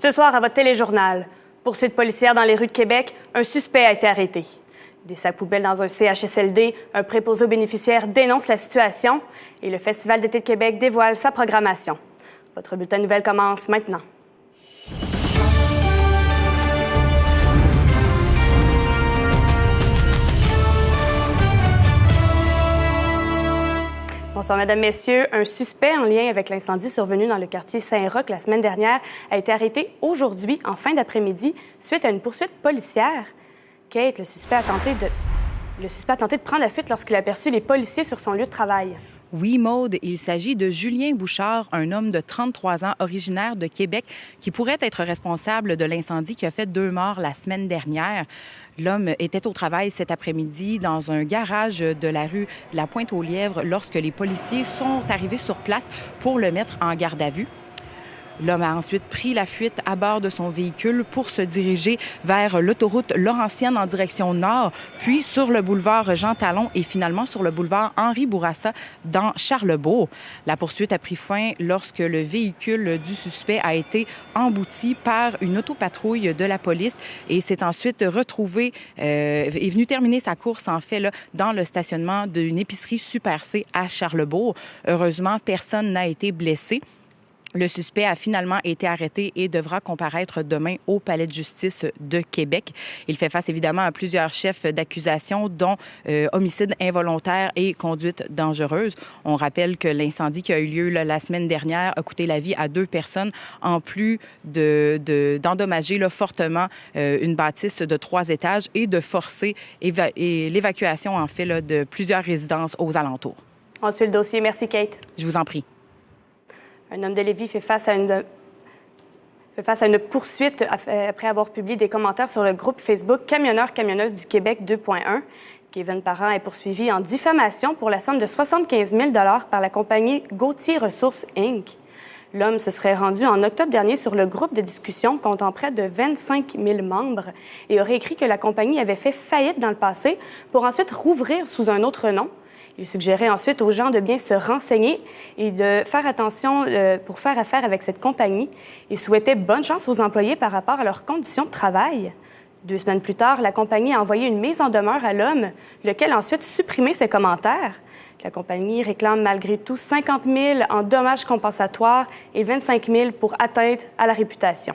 Ce soir, à votre téléjournal, poursuite policière dans les rues de Québec, un suspect a été arrêté. Des sacs poubelles dans un CHSLD, un préposé aux bénéficiaires dénonce la situation et le Festival d'été de Québec dévoile sa programmation. Votre bulletin de nouvelles commence maintenant. Bonsoir, Mesdames, Messieurs. Un suspect en lien avec l'incendie survenu dans le quartier Saint-Roch la semaine dernière a été arrêté aujourd'hui, en fin d'après-midi, suite à une poursuite policière. Kate, le suspect a tenté de prendre la fuite lorsqu'il a aperçu les policiers sur son lieu de travail. Oui, Maude, il s'agit de Julien Bouchard, un homme de 33 ans originaire de Québec qui pourrait être responsable de l'incendie qui a fait 2 morts la semaine dernière. L'homme était au travail cet après-midi dans un garage de la rue de la Pointe-aux-Lièvres lorsque les policiers sont arrivés sur place pour le mettre en garde à vue. L'homme a ensuite pris la fuite à bord de son véhicule pour se diriger vers l'autoroute Laurentienne en direction nord, puis sur le boulevard Jean Talon et finalement sur le boulevard Henri Bourassa dans Charlebourg. La poursuite a pris fin lorsque le véhicule du suspect a été embouti par une autopatrouille de la police et s'est ensuite retrouvé, est venu terminer sa course en fait là, dans le stationnement d'une épicerie Super C à Charlebourg. Heureusement, personne n'a été blessé. Le suspect a finalement été arrêté et devra comparaître demain au Palais de justice de Québec. Il fait face évidemment à plusieurs chefs d'accusation, dont homicide involontaire et conduite dangereuse. On rappelle que l'incendie qui a eu lieu la semaine dernière a coûté la vie à 2 personnes, en plus d'endommager fortement une bâtisse de 3 étages et de forcer l'évacuation en fait là, de plusieurs résidences aux alentours. On suit le dossier. Merci, Kate. Je vous en prie. Un homme de Lévis fait face à une poursuite après avoir publié des commentaires sur le groupe Facebook Camionneurs-Camionneuses du Québec 2.1. Kevin Parent est poursuivi en diffamation pour la somme de 75 000 $ par la compagnie Gauthier Ressources Inc. L'homme se serait rendu en octobre dernier sur le groupe de discussion comptant près de 25 000 membres et aurait écrit que la compagnie avait fait faillite dans le passé pour ensuite rouvrir sous un autre nom. Il suggérait ensuite aux gens de bien se renseigner et de faire attention pour faire affaire avec cette compagnie. Il souhaitait bonne chance aux employés par rapport à leurs conditions de travail. 2 semaines plus tard, la compagnie a envoyé une mise en demeure à l'homme, lequel a ensuite supprimé ses commentaires. La compagnie réclame malgré tout 50 000 en dommages compensatoires et 25 000 pour atteinte à la réputation.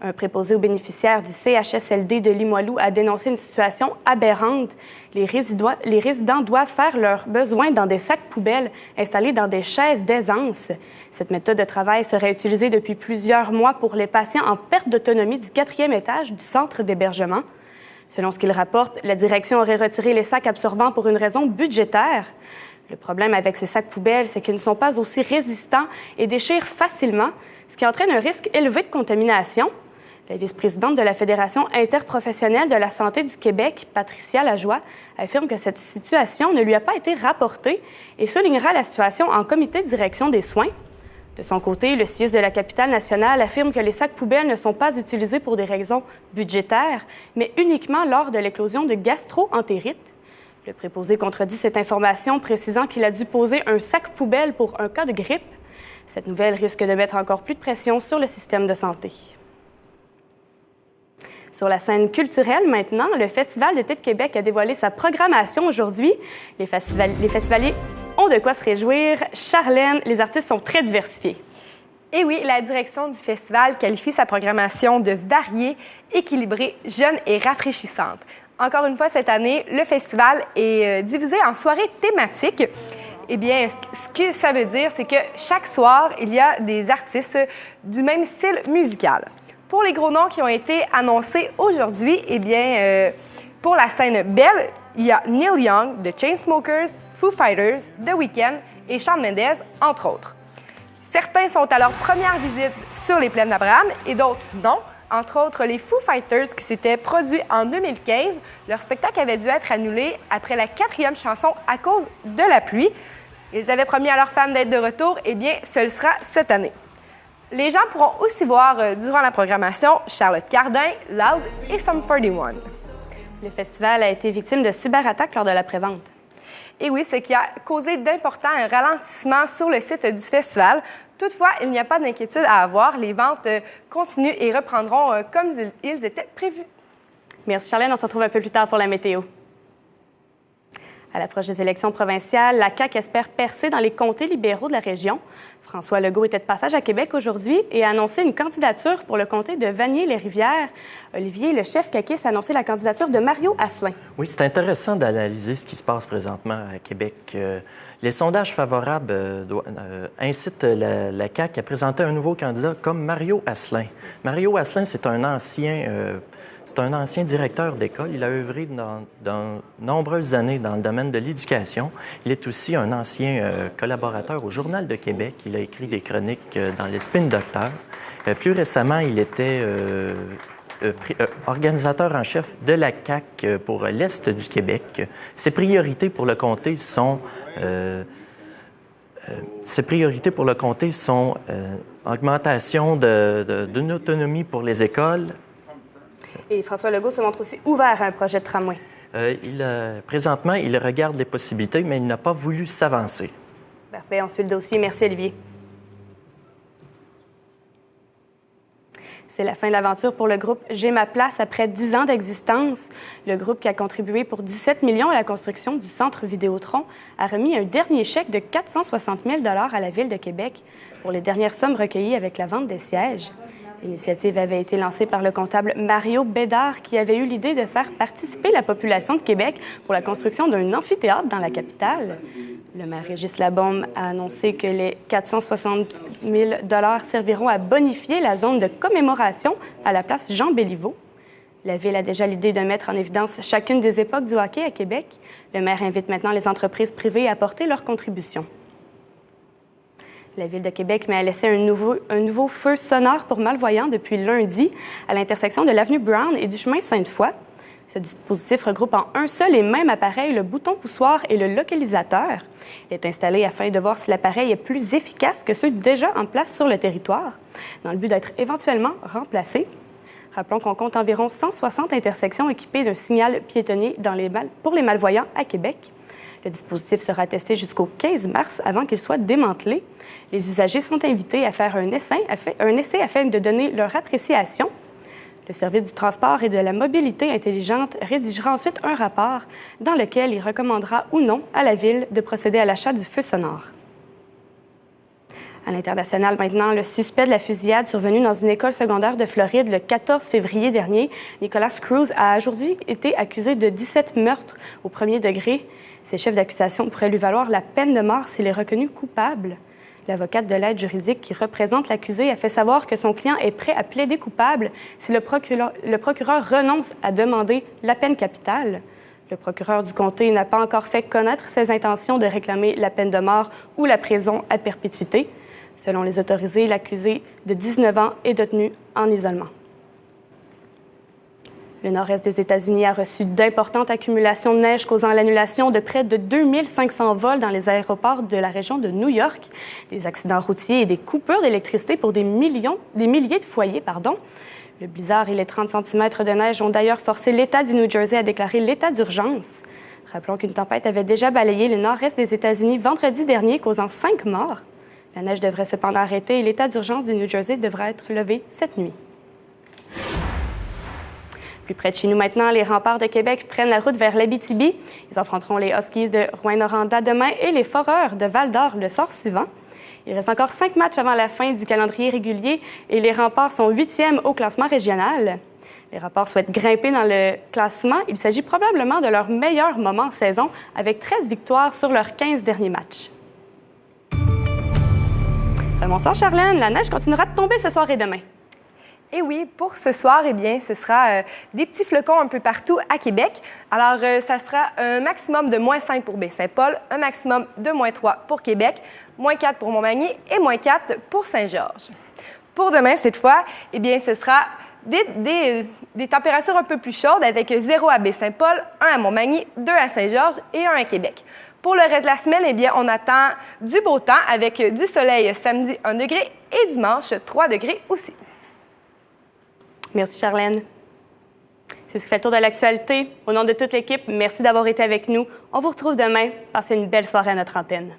Un préposé aux bénéficiaires du CHSLD de Limoilou a dénoncé une situation aberrante. Les résidents doivent faire leurs besoins dans des sacs poubelles installés dans des chaises d'aisance. Cette méthode de travail serait utilisée depuis plusieurs mois pour les patients en perte d'autonomie du 4e étage du centre d'hébergement. Selon ce qu'il rapporte, la direction aurait retiré les sacs absorbants pour une raison budgétaire. Le problème avec ces sacs poubelles, c'est qu'ils ne sont pas aussi résistants et déchirent facilement, ce qui entraîne un risque élevé de contamination. La vice-présidente de la Fédération interprofessionnelle de la santé du Québec, Patricia Lajoie, affirme que cette situation ne lui a pas été rapportée et soulignera la situation en comité de direction des soins. De son côté, le CIUS de la capitale nationale affirme que les sacs poubelles ne sont pas utilisés pour des raisons budgétaires, mais uniquement lors de l'éclosion de gastro-entérite. Le préposé contredit cette information, précisant qu'il a dû poser un sac poubelle pour un cas de grippe. Cette nouvelle risque de mettre encore plus de pression sur le système de santé. Sur la scène culturelle maintenant, le Festival d'été de Québec a dévoilé sa programmation aujourd'hui. Les festivaliers ont de quoi se réjouir. Charlène, les artistes sont très diversifiés. Et oui, la direction du festival qualifie sa programmation de variée, équilibrée, jeune et rafraîchissante. Encore une fois, cette année, le festival est divisé en soirées thématiques. Eh bien, ce que ça veut dire, c'est que chaque soir, il y a des artistes du même style musical. Pour les gros noms qui ont été annoncés aujourd'hui, eh bien, pour la scène belle, il y a Neil Young, The Chainsmokers, Foo Fighters, The Weeknd et Shawn Mendes, entre autres. Certains sont à leur première visite sur les plaines d'Abraham et d'autres non. Entre autres, les Foo Fighters qui s'étaient produits en 2015. Leur spectacle avait dû être annulé après la 4e chanson à cause de la pluie. Ils avaient promis à leurs fans d'être de retour. Eh bien, ce le sera cette année. Les gens pourront aussi voir durant la programmation Charlotte Cardin, Loud et Sum 41. Le festival a été victime de cyberattaques lors de la prévente. Et oui, ce qui a causé d'importants ralentissements sur le site du festival. Toutefois, il n'y a pas d'inquiétude à avoir. Les ventes continuent et reprendront comme ils étaient prévus. Merci Charlène, on se retrouve un peu plus tard pour la météo. À l'approche des élections provinciales, la CAQ espère percer dans les comtés libéraux de la région. François Legault était de passage à Québec aujourd'hui et a annoncé une candidature pour le comté de Vanier-les-Rivières. Olivier, le chef caquiste, a annoncé la candidature de Mario Asselin. Oui, c'est intéressant d'analyser ce qui se passe présentement à Québec. Les sondages favorables incitent la CAQ à présenter un nouveau candidat comme Mario Asselin. Mario Asselin, c'est un ancien directeur d'école. Il a œuvré dans nombreuses années dans le domaine de l'éducation. Il est aussi un ancien collaborateur au Journal de Québec. Il a écrit des chroniques dans les Spin Docteurs. Plus récemment, il était organisateur en chef de la CAQ pour l'Est du Québec. Ses priorités pour le comté sont augmentation d'une autonomie pour les écoles. Et François Legault se montre aussi ouvert à un projet de tramway. Présentement, il regarde les possibilités, mais il n'a pas voulu s'avancer. Parfait, on suit le dossier. Merci, Olivier. C'est la fin de l'aventure pour le groupe J'ai ma place après 10 ans d'existence. Le groupe qui a contribué pour 17 millions à la construction du centre Vidéotron a remis un dernier chèque de 460 000 à la Ville de Québec pour les dernières sommes recueillies avec la vente des sièges. L'initiative avait été lancée par le comptable Mario Bédard, qui avait eu l'idée de faire participer la population de Québec pour la construction d'un amphithéâtre dans la capitale. Le maire Régis Labaume a annoncé que les 460 000 $ serviront à bonifier la zone de commémoration à la place Jean-Béliveau. La Ville a déjà l'idée de mettre en évidence chacune des époques du hockey à Québec. Le maire invite maintenant les entreprises privées à apporter leur contribution. La Ville de Québec met à laisser un nouveau feu sonore pour malvoyants depuis lundi à l'intersection de l'avenue Brown et du chemin Sainte-Foy. Ce dispositif regroupe en un seul et même appareil le bouton poussoir et le localisateur. Il est installé afin de voir si l'appareil est plus efficace que ceux déjà en place sur le territoire, dans le but d'être éventuellement remplacé. Rappelons qu'on compte environ 160 intersections équipées d'un signal piétonnier pour les malvoyants à Québec. Le dispositif sera testé jusqu'au 15 mars avant qu'il soit démantelé. Les usagers sont invités à faire un essai afin de donner leur appréciation. Le service du transport et de la mobilité intelligente rédigera ensuite un rapport dans lequel il recommandera ou non à la Ville de procéder à l'achat du feu sonore. À l'international maintenant, le suspect de la fusillade survenue dans une école secondaire de Floride le 14 février dernier, Nicholas Cruz, a aujourd'hui été accusé de 17 meurtres au premier degré. Ces chefs d'accusation pourraient lui valoir la peine de mort s'il est reconnu coupable. L'avocate de l'aide juridique qui représente l'accusé a fait savoir que son client est prêt à plaider coupable si le procureur renonce à demander la peine capitale. Le procureur du comté n'a pas encore fait connaître ses intentions de réclamer la peine de mort ou la prison à perpétuité. Selon les autorités, l'accusé de 19 ans est détenu en isolement. Le nord-est des États-Unis a reçu d'importantes accumulations de neige causant l'annulation de près de 2500 vols dans les aéroports de la région de New York, des accidents routiers et des coupures d'électricité pour des milliers de foyers. Le blizzard et les 30 cm de neige ont d'ailleurs forcé l'État du New Jersey à déclarer l'état d'urgence. Rappelons qu'une tempête avait déjà balayé le nord-est des États-Unis vendredi dernier, causant 5 morts. La neige devrait cependant arrêter et l'état d'urgence du New Jersey devra être levé cette nuit. Plus près de chez nous maintenant, les Remparts de Québec prennent la route vers l'Abitibi. Ils affronteront les Huskies de Rouyn-Noranda demain et les Foreurs de Val-d'Or le soir suivant. Il reste encore 5 matchs avant la fin du calendrier régulier et les Remparts sont 8e au classement régional. Les Remparts souhaitent grimper dans le classement. Il s'agit probablement de leur meilleur moment en saison avec 13 victoires sur leurs 15 derniers matchs. Bonsoir Charlène, la neige continuera de tomber ce soir et demain. Et oui, pour ce soir, eh bien, ce sera des petits flocons un peu partout à Québec. Alors, ça sera un maximum de -5 pour Baie-Saint-Paul, un maximum de -3 pour Québec, -4 pour Montmagny et -4 pour Saint-Georges. Pour demain, cette fois, eh bien, ce sera des températures un peu plus chaudes avec 0 à Baie-Saint-Paul, 1 à Montmagny, 2 à Saint-Georges et 1 à Québec. Pour le reste de la semaine, eh bien, on attend du beau temps avec du soleil samedi 1 degré et dimanche 3 degrés aussi. Merci, Charlène. C'est ce qui fait le tour de l'actualité. Au nom de toute l'équipe, merci d'avoir été avec nous. On vous retrouve demain. Passez une belle soirée à notre antenne.